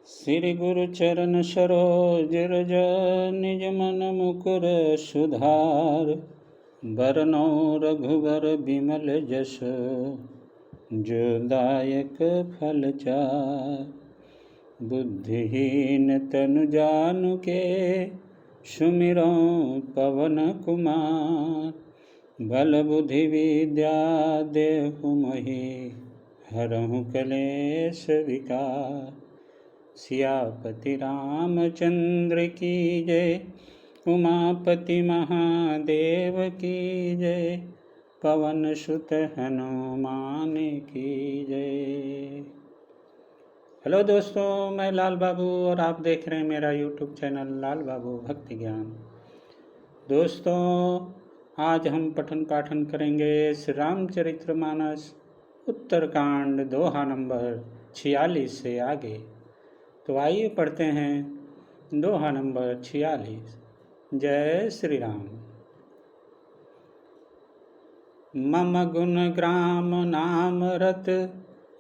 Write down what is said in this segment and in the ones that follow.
श्री गुरु चरण सरोज रज निज मन मुकुर सुधार। बरनौ रघुबर बिमल जस जो दायक फल चार। बुद्धिहीन तनु जानुके सुमिरौ पवन कुमार। बल बुद्धि विद्या देहु मोहि हरहु कलेश विकार। सियापति रामचंद्र की जय, उमापति महादेव की जय, पवन सुत हनुमान की जय। हेलो दोस्तों, मैं लाल बाबू और आप देख रहे हैं मेरा यूट्यूब चैनल लाल बाबू भक्ति ज्ञान। दोस्तों, आज हम पठन पाठन करेंगे श्री रामचरितमानस उत्तरकांड दोहा नंबर 46 से आगे। तो आइए पढ़ते हैं दोहा नंबर 46। जय श्री राम। मम गुण ग्राम नाम रत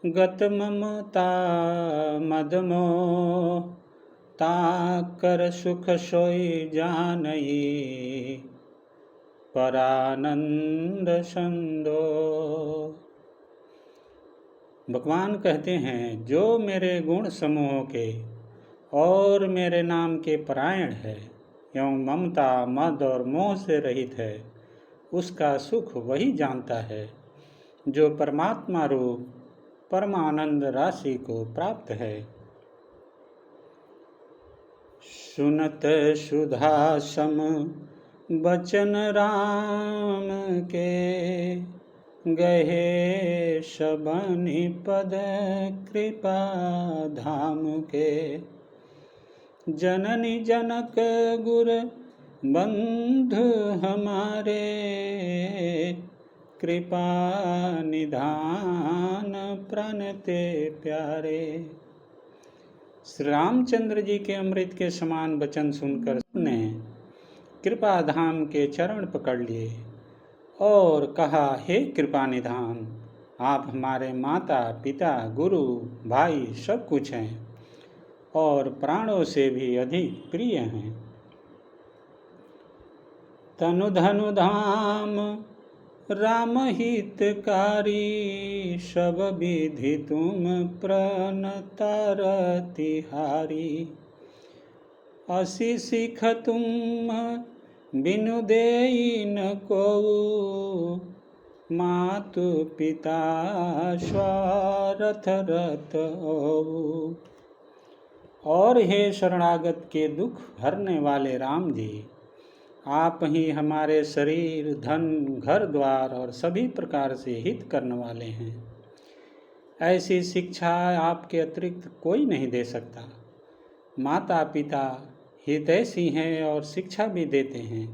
गत ममता मदमो। ताकर सुख सोई जानई परानंद संदो। भगवान कहते हैं, जो मेरे गुण समूह के और मेरे नाम के परायण है एवं ममता मद और मोह से रहित है, उसका सुख वही जानता है जो परमात्मा रूप परमानंद राशि को प्राप्त है। सुनत सुधा सम बचन राम के, गहे शबनि पद कृपा धाम के। जननी जनक गुर बंधु हमारे, कृपा निधान प्रणते प्यारे। श्री रामचंद्र जी के अमृत के समान वचन सुनकर ने कृपा धाम के चरण पकड़ लिए और कहा, हे कृपा निधान, आप हमारे माता पिता गुरु भाई सब कुछ हैं और प्राणों से भी अधिक प्रिय हैं। तनु धनु धाम राम हितकारी, सब विधि तुम प्रणता रतिहारी। असी सिख तुम बिनु देई न कोउ, मातु पिता स्वार्थ रत होउ। और हे शरणागत के दुख हरने वाले राम जी, आप ही हमारे शरीर धन घर द्वार और सभी प्रकार से हित करने वाले हैं। ऐसी शिक्षा आपके अतिरिक्त कोई नहीं दे सकता। माता पिता हितैषी हैं और शिक्षा भी देते हैं,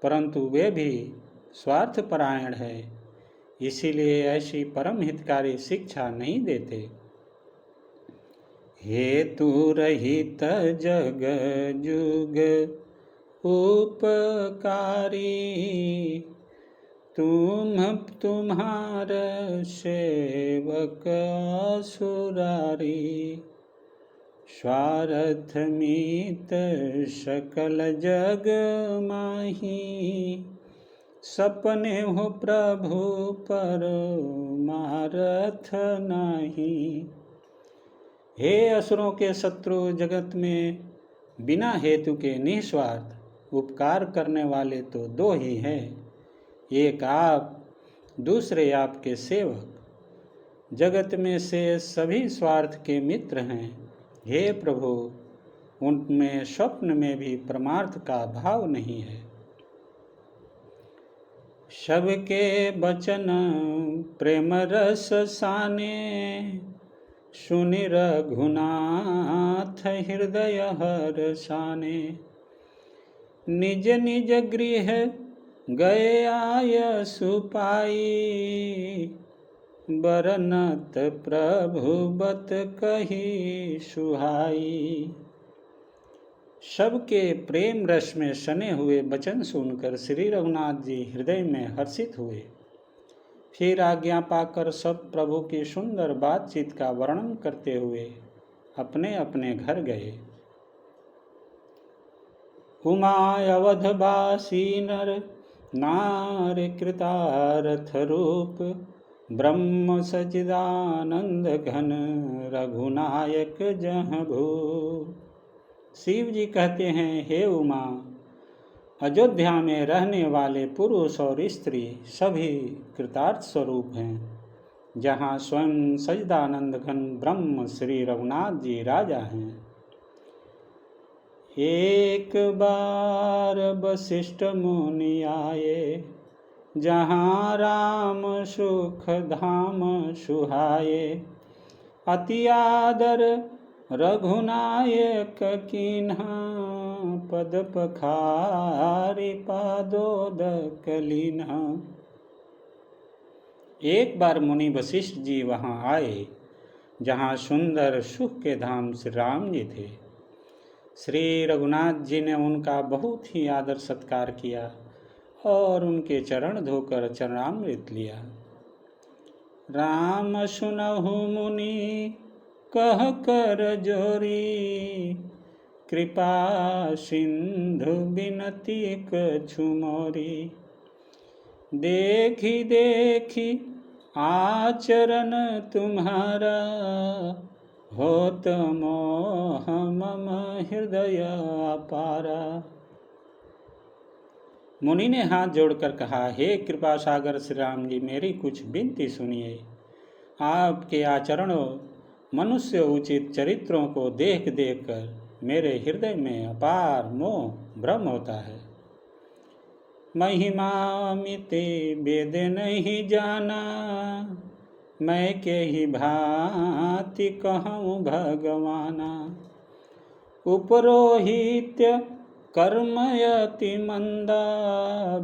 परंतु वे भी स्वार्थपरायण है, इसीलिए ऐसी परम हितकारी शिक्षा नहीं देते। हेतु रहित जग जुग उपकारी, तुम तुम्हार सेवक असुरारी। स्वार्थ मीत सकल जग माही, सपने हो प्रभु पर मारथ नहीं। हे असुरों के शत्रु, जगत में बिना हेतु के निस्वार्थ उपकार करने वाले तो दो ही हैं, एक आप, दूसरे आपके सेवक। जगत में से सभी स्वार्थ के मित्र हैं। हे प्रभु, उनमें स्वप्न में भी परमार्थ का भाव नहीं है। सबके बचन प्रेम रस साने, सुनि रघुनाथ हृदय हर्षाने। निज निज गृह गए आय सुपाई, बरनत प्रभु बत कही सुहाई। सबके प्रेम रस में सने हुए वचन सुनकर श्री रघुनाथ जी हृदय में हर्षित हुए। फिर आज्ञा पाकर सब प्रभु की सुंदर बातचीत का वर्णन करते हुए अपने अपने घर गए। उमा अवधवासी नर नार कृतारथ रूप, ब्रह्म सच्चिदानंद घन रघुनायक जहाँ भू। शिव जी कहते हैं, हे उमा, अयोध्या में रहने वाले पुरुष और स्त्री सभी कृतार्थ स्वरूप हैं। जहाँ स्वयं सच्चिदानंद घन ब्रह्म श्री रघुनाथ जी राजा हैं। एक बार वशिष्ठ मुनि आए, जहाँ राम सुख धाम सुहाए, अति आदर रघुनायक कीन्हा, पद पखारि पादोदक लीन्हा। एक बार मुनि वशिष्ठ जी वहाँ आए, जहाँ सुंदर सुख के धाम श्री राम जी थे। श्री रघुनाथ जी ने उनका बहुत ही आदर सत्कार किया और उनके चरण धोकर चरणामृत लिया। राम सुनहु मुनि कह कर जोरी, कृपा सिंधु बिनती कछु मोरी। देखी देखी आचरण तुम्हारा, होत मोह मम हृदय अपारा। मुनि ने हाथ जोड़कर कहा, हे कृपा सागर श्री राम जी, मेरी कुछ विनती सुनिए। आपके आचरणों मनुष्य उचित चरित्रों को देख देख कर मेरे हृदय में अपार मोह भ्रम होता है। महिमा मिते वेद नहीं जाना, मैं के ही भांति कहूँ भगवाना। उपरोहित्य कर्मयति मंदा,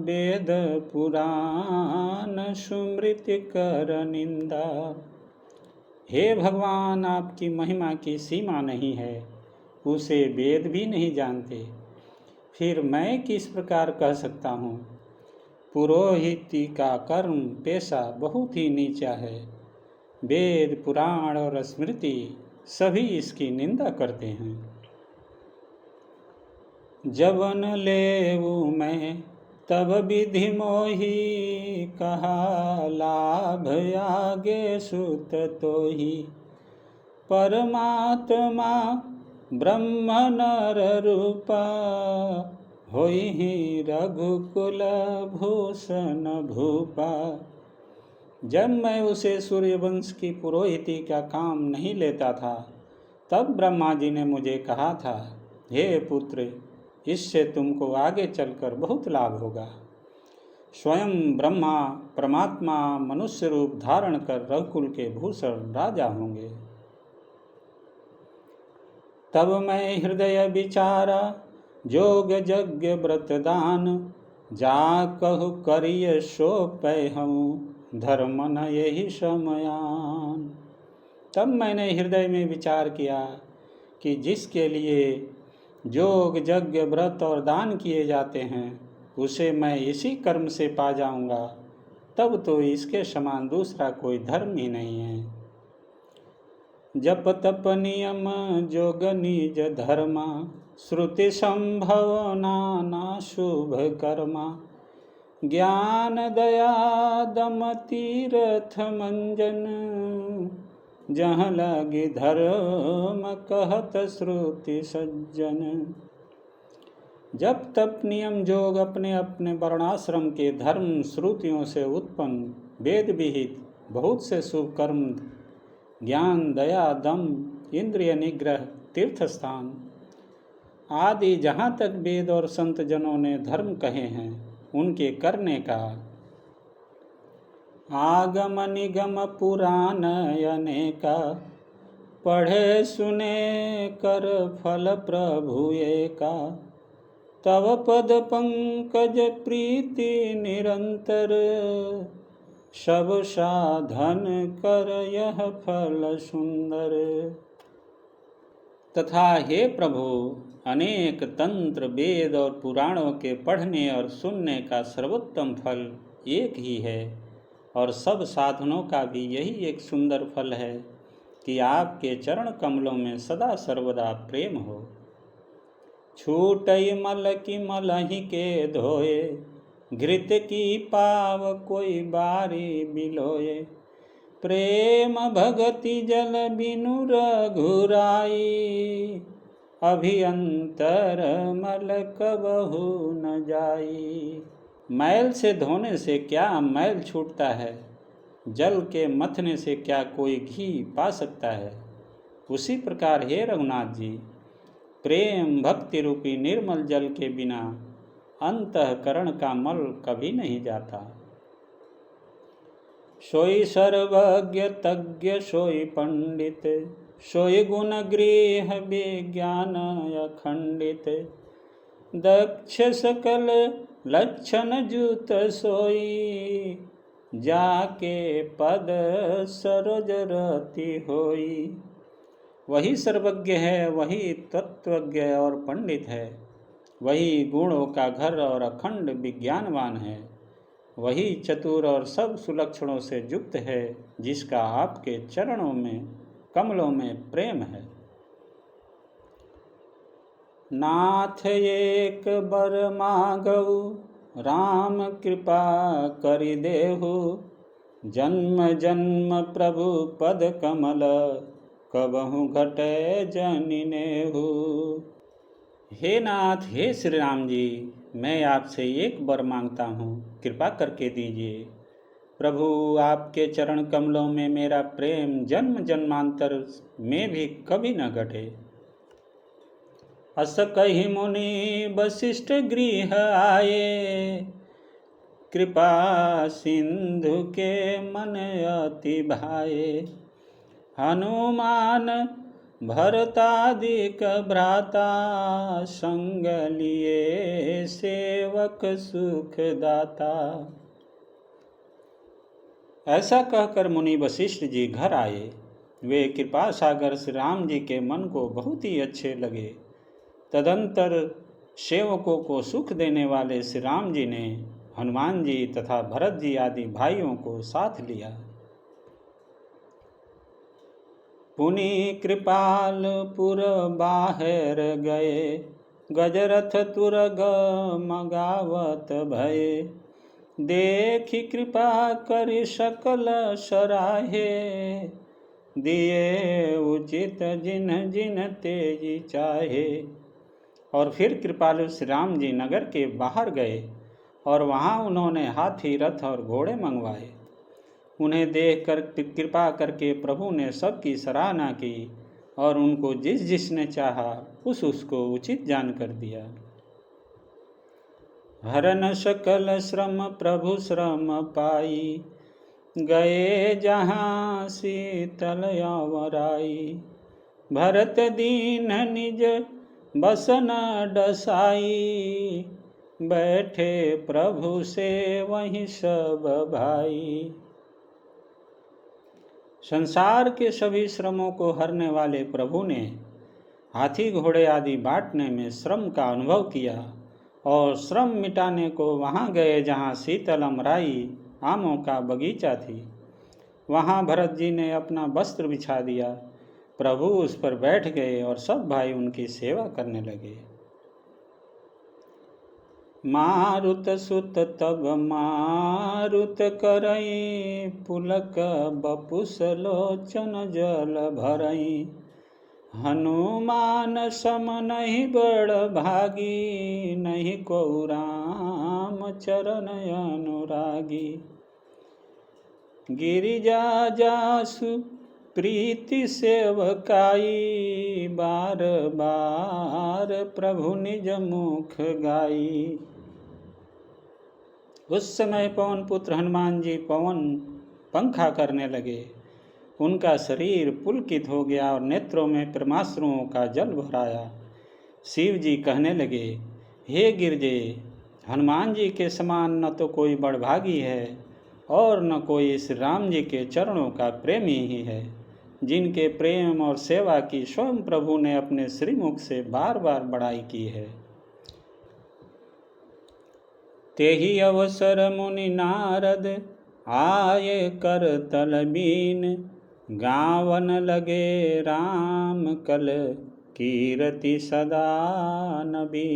वेद पुराण सुमृति कर निंदा। हे भगवान, आपकी महिमा की सीमा नहीं है, उसे वेद भी नहीं जानते, फिर मैं किस प्रकार कह सकता हूँ। पुरोहिती का कर्म पेशा बहुत ही नीचा है। वेद पुराण और स्मृति सभी इसकी निंदा करते हैं। जवन लेवु मैं तब विधि मोही, कहा लाभ आगे सुत तोही। परमात्मा ब्रह्म नर रूपा, होई रघुकुल भूषण भूपा। जब मैं उसे सूर्यवंश की पुरोहिती का काम नहीं लेता था, तब ब्रह्मा जी ने मुझे कहा था, हे पुत्र, इससे तुमको आगे चलकर बहुत लाभ होगा। स्वयं ब्रह्मा परमात्मा मनुष्य रूप धारण कर रघुकुल के भूषण राजा होंगे। तब मैं हृदय विचारा, जोग यज्ञ व्रत दान, जा कहु करिय सो पैहूँ, धर्म न यही समयान। तब मैंने हृदय में विचार किया कि जिसके लिए योग यज्ञ व्रत और दान किए जाते हैं, उसे मैं इसी कर्म से पा जाऊंगा, तब तो इसके समान दूसरा कोई धर्म ही नहीं है। जप तप नियम जोग निज धर्मा, श्रुति संभव नाना शुभ कर्मा। ज्ञान दया दम तीर्थ मंजन, जहाँ लगी धर्म कहत श्रुति सज्जन। जब तप नियम जोग अपने अपने वर्णाश्रम के धर्म श्रुतियों से उत्पन्न वेद विहित बहुत से शुभ कर्म, ज्ञान दया दम इंद्रिय निग्रह तीर्थ स्थान आदि जहाँ तक वेद और संत जनों ने धर्म कहे हैं, उनके करने का आगम निगम पुराण अनेका, पढ़े सुने कर फल प्रभु एका। तव पद पंकज प्रीति निरंतर, सब साधन कर यह फल सुंदर। तथा हे प्रभु, अनेक तंत्र वेद और पुराणों के पढ़ने और सुनने का सर्वोत्तम फल एक ही है, और सब साधनों का भी यही एक सुंदर फल है कि आपके चरण कमलों में सदा सर्वदा प्रेम हो। छूटई मल की मलहि के धोए, घृत की पाव कोई बारी बिलोए। प्रेम भगति जल बिनु रघुराई, अभियंतर मल कबहु न जाई। मैल से धोने से क्या मैल छूटता है, जल के मथने से क्या कोई घी पा सकता है। उसी प्रकार हे रघुनाथ जी, प्रेम भक्ति रूपी निर्मल जल के बिना अंतःकरण का मल कभी नहीं जाता। सोई सर्वज्ञ तज्ञ सोई पंडित, सोई गुण गृह विज्ञान अखंडित। दक्ष सकल लक्षण जुत सोई, जाके पद सरोज रति होई। वही सर्वज्ञ है, वही तत्वज्ञ और पंडित है, वही गुणों का घर और अखंड विज्ञानवान है, वही चतुर और सब सुलक्षणों से युक्त है, जिसका आपके चरणों में कमलों में प्रेम है। नाथ एक बर मांगऊ, राम कृपा करि देहु। जन्म जन्म प्रभु पद कमल, कबहु घटे जनि नेहु। हे नाथ, हे श्री राम जी, मैं आपसे एक वर मांगता हूँ, कृपा करके दीजिए। प्रभु, आपके चरण कमलों में मेरा प्रेम जन्म जन्मांतर में भी कभी न घटे। अस कहि मुनि वशिष्ठ गृह आए, कृपा सिंधु के मन अति भाए। हनुमान भरतादिक भ्राता, संग लिए सेवक सुख दाता। ऐसा कहकर मुनि वशिष्ठ जी घर आए। वे कृपा सागर श्री राम जी के मन को बहुत ही अच्छे लगे। तदंतर सेवकों को सुख देने वाले श्री राम जी ने हनुमान जी तथा भरत जी आदि भाइयों को साथ लिया। पुनि कृपालपुर बाहर गए, गजरथ तुरग मगावत भये। देखि कृपा करि सकल सराहे, दिए उचित जिन जिन तेजी चाहे। और फिर कृपालु श्री राम जी नगर के बाहर गए और वहाँ उन्होंने हाथी, रथ और घोड़े मंगवाए। उन्हें देखकर कृपा करके प्रभु ने सबकी सराहना की और उनको जिस जिसने चाहा उसको उचित जानकर दिया। हरन सकल श्रम प्रभु श्रम पाई, गए जहाँ शीतल अमराई। भरत दीन निज बसन डसाई, बैठे प्रभु से वहीं सब भाई। संसार के सभी श्रमों को हरने वाले प्रभु ने हाथी घोड़े आदि बांटने में श्रम का अनुभव किया और श्रम मिटाने को वहाँ गए जहाँ शीतल अमराई आमों का बगीचा थी। वहाँ भरत जी ने अपना वस्त्र बिछा दिया। प्रभु उस पर बैठ गए और सब भाई उनकी सेवा करने लगे। मारुत सुत तब मारुत करई, पुलक बपुस लोचन जल भरई। हनुमान सम नहीं बड़ भागी, नहीं को राम चरण अनुरागी। गिरिजा जासु प्रीति सेवकाई, बार बार प्रभु निज मुख गाई। उस समय पवन पुत्र हनुमान जी पवन पंखा करने लगे। उनका शरीर पुलकित हो गया और नेत्रों में प्रेमाश्रुओं का जल भराया। शिव जी कहने लगे, हे गिरजे, हनुमान जी के समान न तो कोई बड़भागी है और न कोई श्री राम जी के चरणों का प्रेमी ही है, जिनके प्रेम और सेवा की स्वयं प्रभु ने अपने श्रीमुख से बार बार बड़ाई की है। तेहि अवसर मुनि नारद, आये कर तल बीन। गावन लगे राम कल कीरति सदा नबी।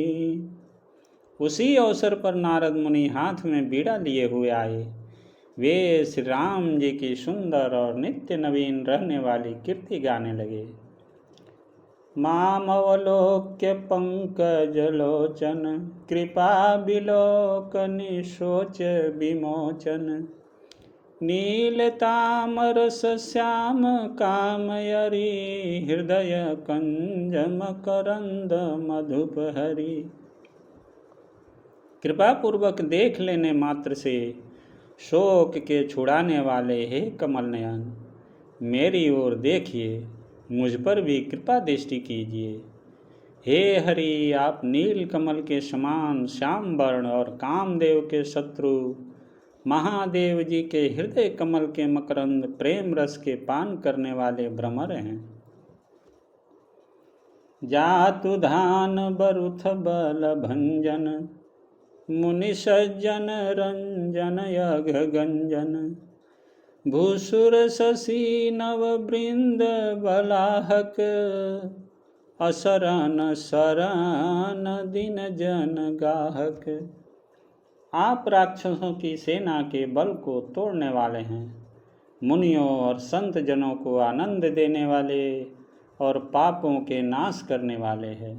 उसी अवसर पर नारद मुनि हाथ में बीड़ा लिए हुए आए। वे श्री राम जी की सुंदर और नित्य नवीन रहने वाली कीर्ति गाने लगे। मामवलोक्य पंकज लोचन कृपा बिलोकनि शोच विमोचन। नील तामरस श्याम कामयरी हृदय कंजम करंद मधुप हरि। कृपा पूर्वक देख लेने मात्र से शोक के छुड़ाने वाले हे कमल नयन, मेरी ओर देखिए, मुझ पर भी कृपा दृष्टि कीजिए। हे हरि, आप नील कमल के समान श्याम वर्ण और कामदेव के शत्रु महादेव जी के हृदय कमल के मकरंद प्रेम रस के पान करने वाले भ्रमर हैं। जातु धान बरुथ बल भंजन मुनि सज्जन रंजन यघ गंजन। भूसुर शशि नव वृंद बलाहक असरन शरण दिन जन गाहक। आप राक्षसों की सेना के बल को तोड़ने वाले हैं, मुनियों और संत जनों को आनंद देने वाले और पापों के नाश करने वाले हैं।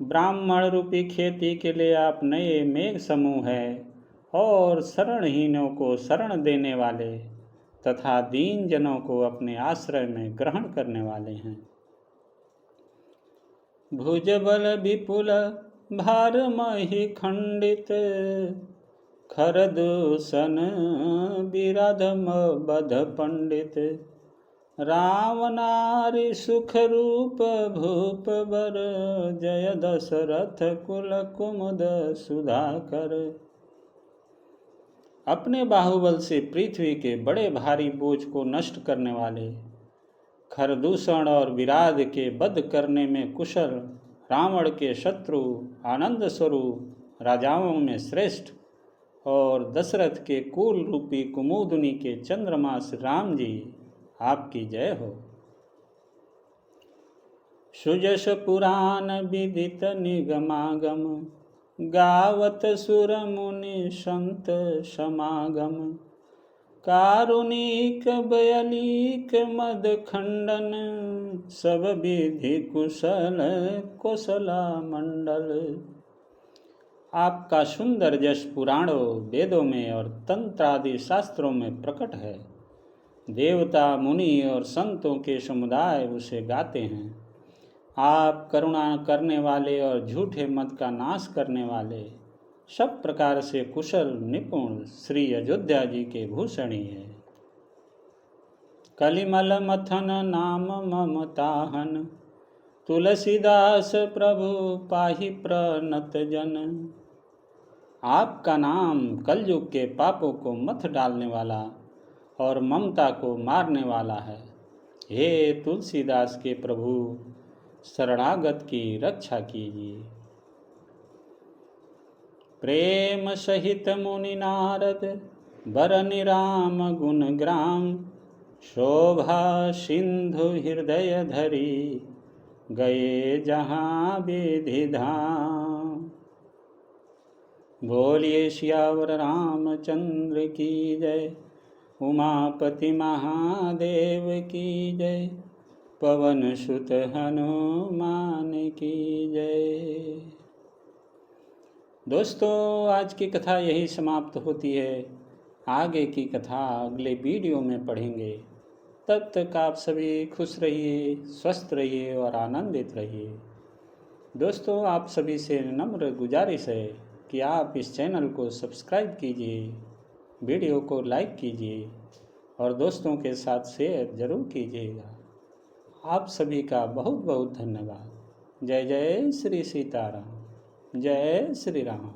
ब्राह्मण रूपी खेती के लिए आप नए मेघ समूह हैं और शरणहीनों को शरण देने वाले तथा दीन जनों को अपने आश्रय में ग्रहण करने वाले हैं। भुजबल विपुल भार मही खंडित खरदूषण विराधम बध पंडित। रावणारि सुख रूप भूप बर जय दशरथ कुल कुमुद सुधाकर। अपने बाहुबल से पृथ्वी के बड़े भारी बोझ को नष्ट करने वाले, खरदूषण और विराध के वध करने में कुशल रावण के शत्रु आनंद स्वरूप राजाओं में श्रेष्ठ और दशरथ के कुल रूपी कुमुदनी के चंद्रमा श्री राम जी, आपकी जय हो। सुजस पुराण विदित निगमागम गावत सुर मुनि संत समागम। कारुणिक बयलिक मद खंडन सब विधि कुशल कुशला मंडल। आपका सुंदर यश पुराणों वेदों में और तंत्र आदि शास्त्रों में प्रकट है। देवता मुनि और संतों के समुदाय उसे गाते हैं। आप करुणा करने वाले और झूठे मत का नाश करने वाले, सब प्रकार से कुशल निपुण श्री अयोध्या जी के भूषणी है। कलिमल मथन नाम ममताहन तुलसीदास प्रभु पाहि प्रणत जन। आपका नाम कलयुग के पापों को मथ डालने वाला और ममता को मारने वाला है। हे तुलसीदास के प्रभु, शरणागत की रक्षा कीजिए। प्रेम सहित मुनि नारद बरनि राम गुण ग्राम। शोभा सिंधु हृदय धरी गए जहाँ विधि धाम। बोलिए सियावर रामचंद्र की जय। उमापति महादेव की जय। पवन सुत हनुमान की जय। दोस्तों, आज की कथा यही समाप्त होती है। आगे की कथा अगले वीडियो में पढ़ेंगे। तब तक आप सभी खुश रहिए, स्वस्थ रहिए और आनंदित रहिए। दोस्तों, आप सभी से नम्र गुजारिश है कि आप इस चैनल को सब्सक्राइब कीजिए, वीडियो को लाइक कीजिए और दोस्तों के साथ शेयर ज़रूर कीजिएगा। आप सभी का बहुत बहुत धन्यवाद। जय जय श्री सीताराम, जय श्री राम।